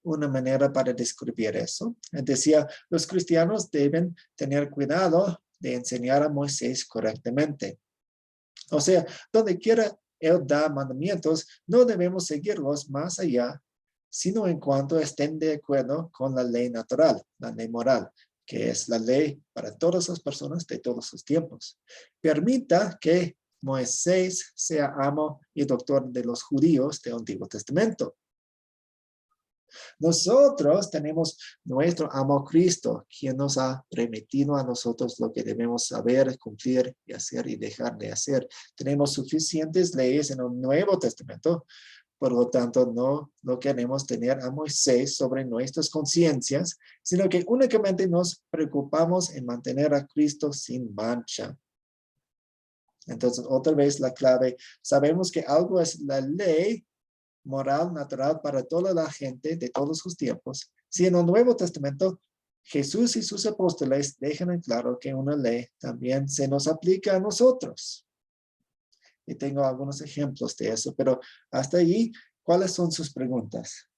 una manera para describir eso. Él decía, los cristianos deben tener cuidado de enseñar a Moisés correctamente. O sea, donde quiera él da mandamientos, no debemos seguirlos más allá, sino en cuanto estén de acuerdo con la ley natural, la ley moral, que es la ley para todas las personas de todos los tiempos. Permita que Moisés sea amo y doctor de los judíos del Antiguo Testamento. Nosotros tenemos nuestro amo Cristo, quien nos ha remitido a nosotros lo que debemos saber, cumplir y hacer y dejar de hacer. Tenemos suficientes leyes en el Nuevo Testamento, Por lo tanto, no queremos tener a Moisés sobre nuestras conciencias, sino que únicamente nos preocupamos en mantener a Cristo sin mancha. Entonces, otra vez la clave, sabemos que algo es la ley moral natural para toda la gente de todos sus tiempos. Si en el Nuevo Testamento Jesús y sus apóstoles dejan en claro que una ley también se nos aplica a nosotros. Y tengo algunos ejemplos de eso, pero hasta allí, ¿cuáles son sus preguntas?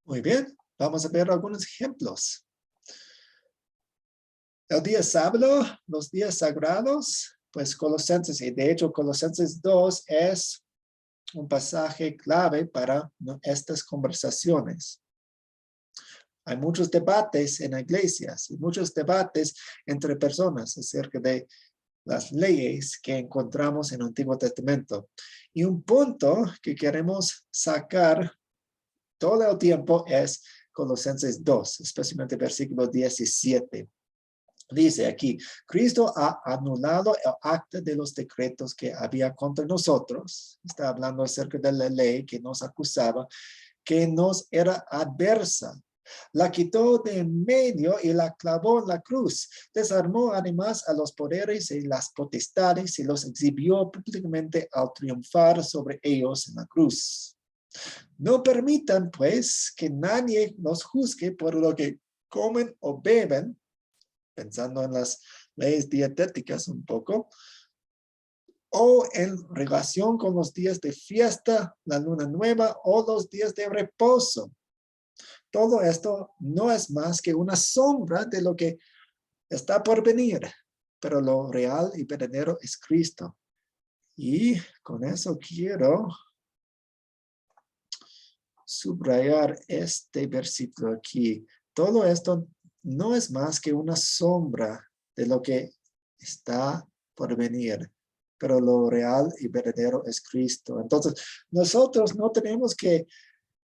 Muy bien, vamos a ver algunos ejemplos. El día sábado, los días sagrados, pues Colosenses, y de hecho Colosenses 2 es un pasaje clave para estas conversaciones. Hay muchos debates en iglesias y muchos debates entre personas acerca de las leyes que encontramos en el Antiguo Testamento. Y un punto que queremos sacar todo el tiempo es Colosenses 2, especialmente versículo 17. Dice aquí, Cristo ha anulado el acta de los decretos que había contra nosotros. Está hablando acerca de la ley que nos acusaba, que nos era adversa. La quitó de en medio y la clavó en la cruz. Desarmó además a los poderes y las potestades y los exhibió públicamente al triunfar sobre ellos en la cruz. No permitan, pues, que nadie los juzgue por lo que comen o beben, pensando en las leyes dietéticas un poco, o en relación con los días de fiesta, la luna nueva o los días de reposo. Todo esto no es más que una sombra de lo que está por venir, pero lo real y verdadero es Cristo. Y con eso quiero subrayar este versículo aquí. Todo esto no es más que una sombra de lo que está por venir, pero lo real y verdadero es Cristo. Entonces, nosotros no tenemos que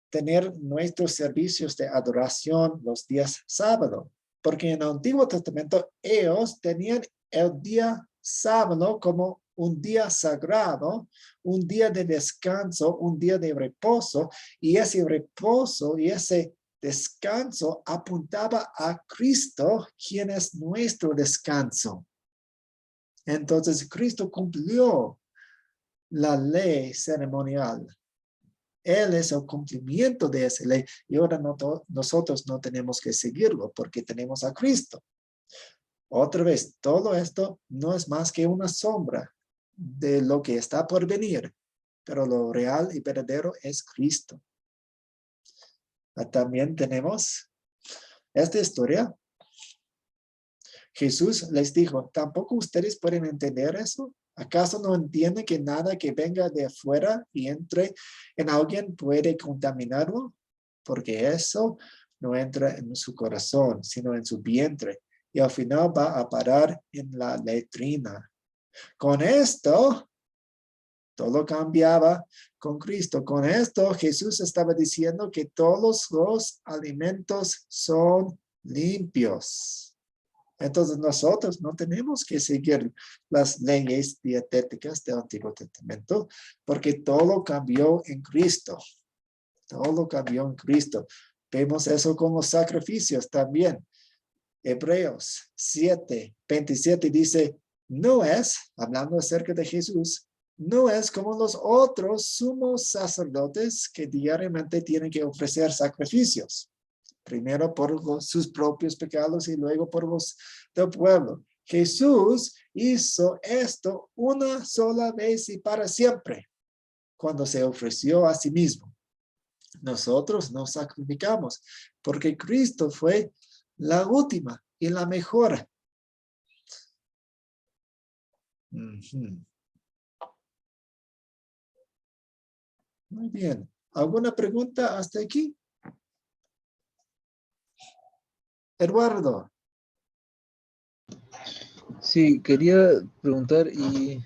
tener nuestros servicios de adoración los días sábado, porque en el Antiguo Testamento ellos tenían el día sábado como un día sagrado, un día de descanso, un día de reposo, y ese reposo y ese descanso apuntaba a Cristo, quien es nuestro descanso. Entonces, Cristo cumplió la ley ceremonial. Él es el cumplimiento de esa ley y ahora nosotros no tenemos que seguirlo porque tenemos a Cristo. Otra vez, todo esto no es más que una sombra de lo que está por venir, pero lo real y verdadero es Cristo. También tenemos esta historia. Jesús les dijo, ¿tampoco ustedes pueden entender eso? ¿Acaso no entienden que nada que venga de afuera y entre en alguien puede contaminarlo? Porque eso no entra en su corazón, sino en su vientre, y al final va a parar en la letrina. Con esto, todo cambiaba con Cristo. Con esto, Jesús estaba diciendo que todos los alimentos son limpios. Entonces nosotros no tenemos que seguir las leyes dietéticas del Antiguo Testamento porque todo cambió en Cristo. Todo cambió en Cristo. Vemos eso con los sacrificios también. Hebreos 7:27 dice, no es, hablando acerca de Jesús, no es como los otros sumos sacerdotes que diariamente tienen que ofrecer sacrificios. Primero por sus propios pecados y luego por los del pueblo. Jesús hizo esto una sola vez y para siempre, cuando se ofreció a sí mismo. Nosotros nos sacrificamos, porque Cristo fue la última y la mejor. Muy bien. ¿Alguna pregunta hasta aquí? Eduardo. Sí, quería preguntar y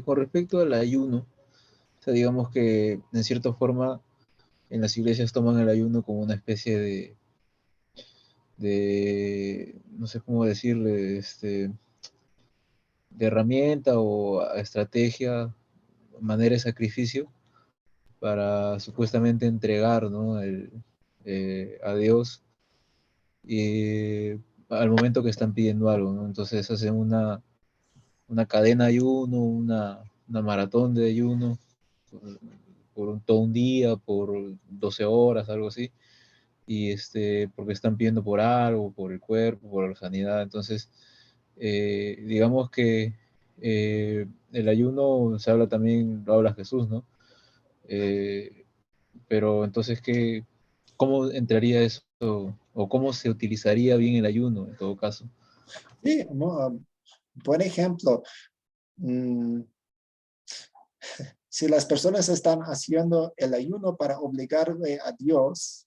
con respecto al ayuno, o sea, digamos que en cierta forma en las iglesias toman el ayuno como una especie no sé cómo decirle, de herramienta o estrategia, manera de sacrificio para supuestamente entregar, ¿no? A Dios al momento que están pidiendo algo, ¿no? Entonces hacen una cadena de ayuno, una maratón de ayuno por todo un día, por 12 horas, algo así, y porque están pidiendo por algo, por el cuerpo, por la sanidad. Entonces, digamos que el ayuno se habla también, lo habla Jesús, ¿no? Pero entonces, ¿cómo entraría eso? ¿O cómo se utilizaría bien el ayuno en todo caso? Sí, buen ejemplo. Si las personas están haciendo el ayuno para obligarle a Dios,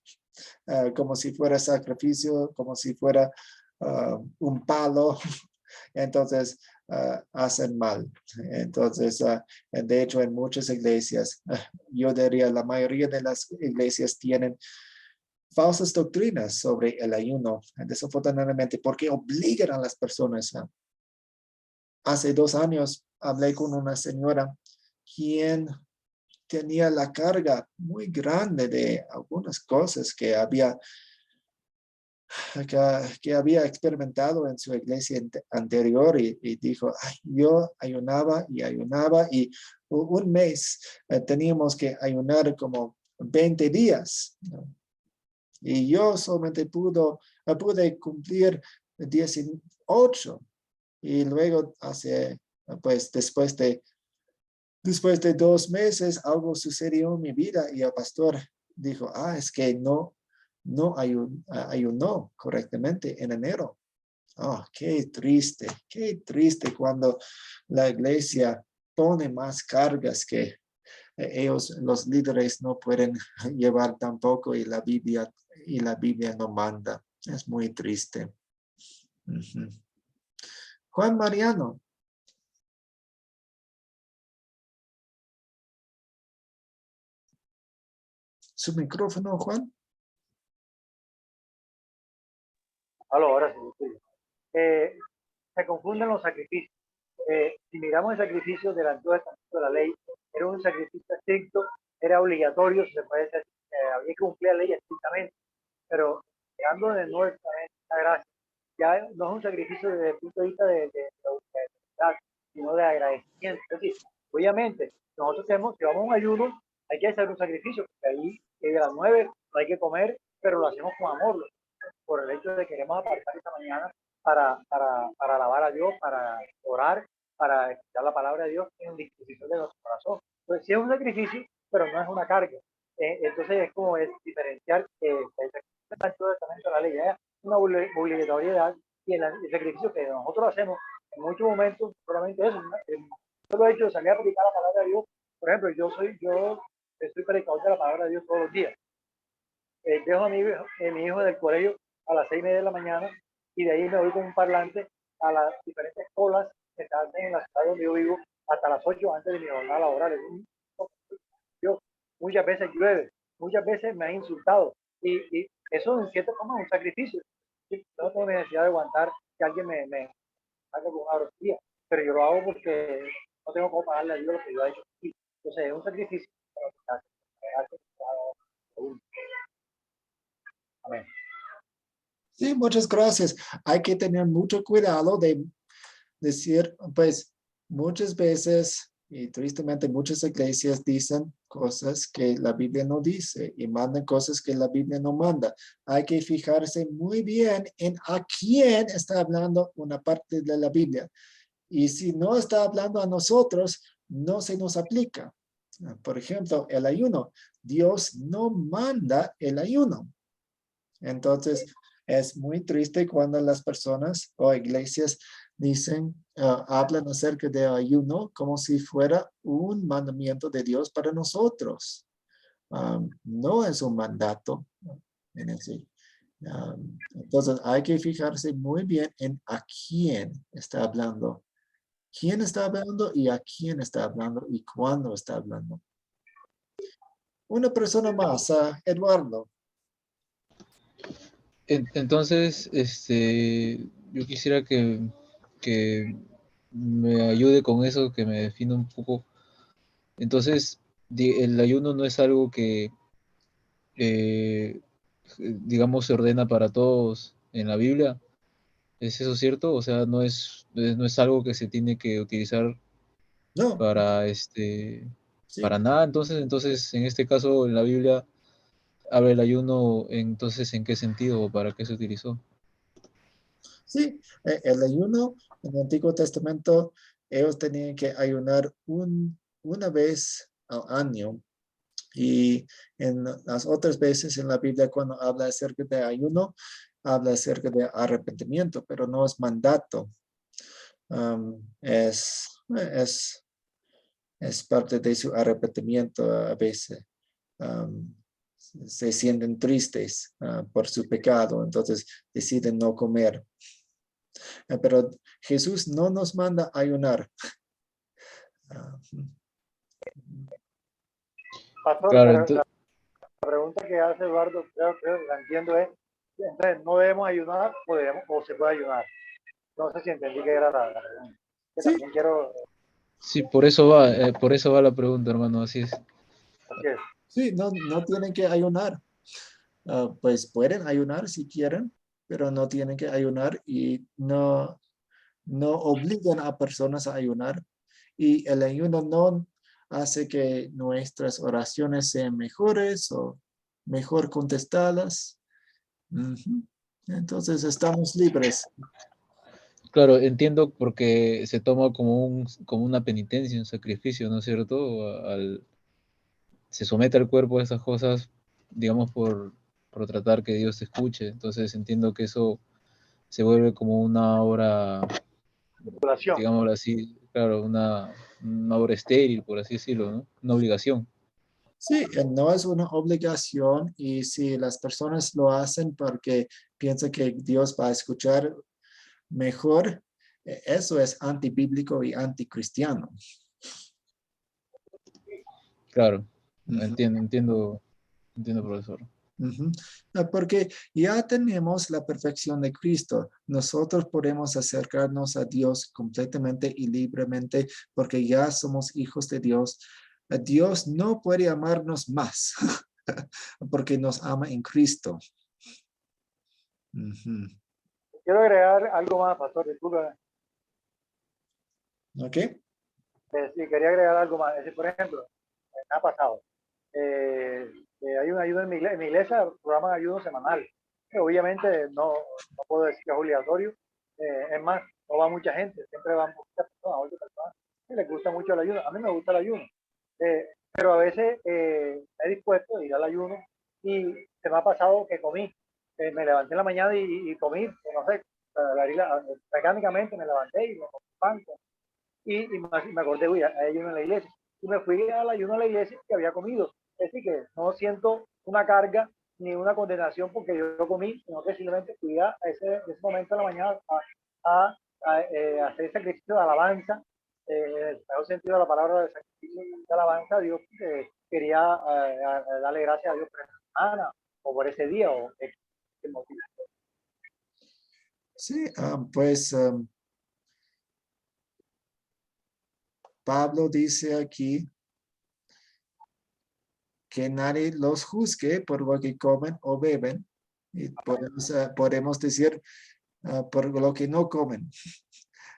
como si fuera sacrificio, como si fuera un palo, entonces hacen mal. Entonces, de hecho, en muchas iglesias, yo diría la mayoría de las iglesias tienen falsas doctrinas sobre el ayuno, desafortunadamente, porque obligan a las personas. Hace 2 años hablé con una señora quien tenía la carga muy grande de algunas cosas que había experimentado en su iglesia anterior y dijo, ay, yo ayunaba y un mes teníamos que ayunar como 20 días, ¿no? Y yo solamente pude cumplir 18 y luego pues después de 2 meses algo sucedió en mi vida y el pastor dijo, es que no ayunó correctamente en enero. Qué triste cuando la iglesia pone más cargas que ellos, los líderes, no pueden llevar tampoco y la Biblia no manda. Es muy triste. Uh-huh. Juan Mariano. Su micrófono, Juan. Ahora sí. Se confunden los sacrificios. Si miramos el sacrificio del Antiguo Testamento de la ley, era un sacrificio estricto, era obligatorio, se puede decir, había que cumplir la ley estrictamente, pero llegando de Nuevo Testamento, la gracia, ya no es un sacrificio desde el punto de vista de sino de agradecimiento. Es decir, obviamente, nosotros si vamos a un ayuno, hay que hacer un sacrificio, porque ahí de las 9 no hay que comer, pero lo hacemos con amor, por el hecho de que queremos apartar esta mañana para alabar a Dios, para orar, para escuchar la palabra de Dios en disposición de nuestro corazón. Entonces, sí es un sacrificio, pero no es una carga. Entonces, es como es diferenciar el sacrificio de la ley, es una obligatoriedad y el sacrificio que nosotros hacemos en muchos momentos, solamente eso. Solo el hecho de salir a predicar la palabra de Dios, por ejemplo, yo estoy predicador de la palabra de Dios todos los días. Dejo a mi hijo del colegio a las 6:30 de la mañana y de ahí me voy con un parlante a las diferentes escuelas que están en la ciudad donde yo vivo hasta las 8 antes de mi jornada laboral. Muchas veces llueve, muchas veces me han insultado y eso en cierta forma es un sacrificio. No tengo necesidad de aguantar que alguien me haga con una grosería, pero yo lo hago porque no tengo cómo pagarle a Dios lo que yo he hecho aquí. Entonces es un sacrificio. Amén. Sí, muchas gracias. Hay que tener mucho cuidado de decir, pues muchas veces y tristemente muchas iglesias dicen cosas que la Biblia no dice y mandan cosas que la Biblia no manda. Hay que fijarse muy bien en a quién está hablando una parte de la Biblia. Y si no está hablando a nosotros, no se nos aplica. Por ejemplo, el ayuno. Dios no manda el ayuno. Entonces, es muy triste cuando las personas o iglesias dicen, hablan acerca de ayuno como si fuera un mandamiento de Dios para nosotros. No es un mandato en sí. Entonces, hay que fijarse muy bien en a quién está hablando. ¿Quién está hablando y a quién está hablando y cuándo está hablando? Una persona más, Eduardo. Entonces, yo quisiera que me ayude con eso, que me defina un poco. Entonces, el ayuno no es algo que, eh, digamos, se ordena para todos en la Biblia. ¿Es eso cierto? O sea, no es algo que se tiene que utilizar No, para, sí, para nada. Entonces, en este caso, en la Biblia habla el ayuno, entonces, ¿en qué sentido o para qué se utilizó? sí. El ayuno en el Antiguo Testamento, ellos tenían que ayunar una vez al año. Y en las otras veces en la Biblia, cuando habla acerca de ayuno, habla acerca de arrepentimiento, pero no es mandato. Es parte de su arrepentimiento a veces. Um, Se sienten tristes por su pecado, entonces deciden no comer. Pero Jesús no nos manda a ayunar. Pastor, Claro, pero la pregunta que hace Eduardo, creo que la entiendo es, entonces, ¿no debemos ayunar o se puede ayunar? No sé si entendí que era la pregunta. Que Sí, también quiero, sí, por eso va la pregunta, hermano, así es. así es. sí, no tienen que ayunar. Pues pueden ayunar si quieren, pero no tienen que ayunar y no obligan a personas a ayunar. Y el ayuno no hace que nuestras oraciones sean mejores o mejor contestadas. Ujú. Entonces estamos libres. Claro, entiendo porque se toma como una penitencia, un sacrificio, ¿no es cierto? Se somete al cuerpo a esas cosas, digamos, por tratar que Dios te escuche. Entonces entiendo que eso se vuelve como una obra, Circulación. digámoslo así, claro, una obra estéril, por así decirlo, ¿no? Una obligación. Sí, no es una obligación y si las personas lo hacen porque piensan que Dios va a escuchar mejor, eso es antibíblico y anticristiano. Claro, Ujú, entiendo, profesor. ujú. Porque ya tenemos la perfección de Cristo. Nosotros podemos acercarnos a Dios completamente y libremente porque ya somos hijos de Dios. Dios no puede amarnos más porque nos ama en Cristo. Ujú. Quiero agregar algo más, pastor, disculpe. ¿Ok? Sí, quería agregar algo más. Es decir, por ejemplo, me ha pasado. Hay un ayuno en mi iglesia, programan ayuno semanal. Que obviamente no puedo decir que es obligatorio. Es más, no va mucha gente, siempre van muchas personas, 8 personas, que les gusta mucho el ayuno. A mí me gusta el ayuno. Pero a veces he dispuesto a ir al ayuno y se me ha pasado que comí. Me levanté en la mañana y comí, no sé, mecánicamente me levanté y me comí pan y me acordé, uy, hay ayuno en la iglesia. Y me fui al ayuno a la iglesia que había comido. Es decir, que no siento una carga ni una condenación porque yo comí, sino que simplemente fui a ese momento de la mañana a hacer ese ejercicio de alabanza, en el mejor sentido de la palabra de sacrificio de alabanza a Dios, que quería darle gracias a Dios por esa semana o por ese día o ese motivo. Sí, pues Pablo dice aquí que nadie los juzgue por lo que comen o beben. Y podemos decir por lo que no comen.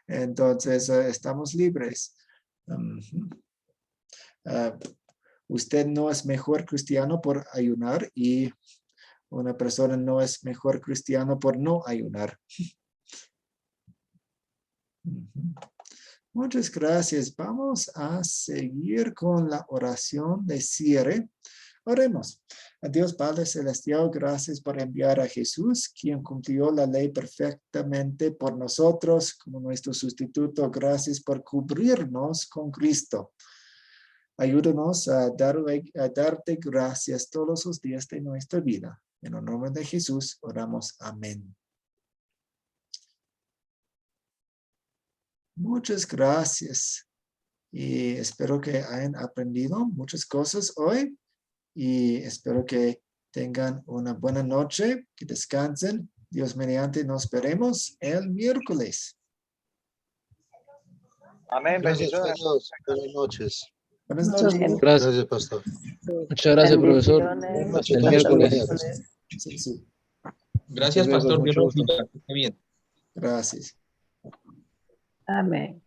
Entonces, estamos libres. Usted no es mejor cristiano por ayunar y una persona no es mejor cristiano por no ayunar. Muchas gracias. Vamos a seguir con la oración de cierre. Oremos. Dios Padre Celestial, gracias por enviar a Jesús, quien cumplió la ley perfectamente por nosotros como nuestro sustituto. Gracias por cubrirnos con Cristo. Ayúdanos a darte gracias todos los días de nuestra vida. En el nombre de Jesús oramos. Amén. Muchas gracias. Y espero que hayan aprendido muchas cosas hoy. y espero que tengan una buena noche, que descansen. Dios mediante, nos veremos el miércoles. Amén. Gracias a Bendiciones. todos. Buenas noches. Buenas Muchas noches. Gracias. Gracias, pastor. Muchas gracias, profesor. Bendiciones. Noche, El todos miércoles. acompañados. Sí, sí. Gracias, Hasta luego, pastor. Dios mucho lo gusto. bendiga. Que esté bien. Gracias. Amén.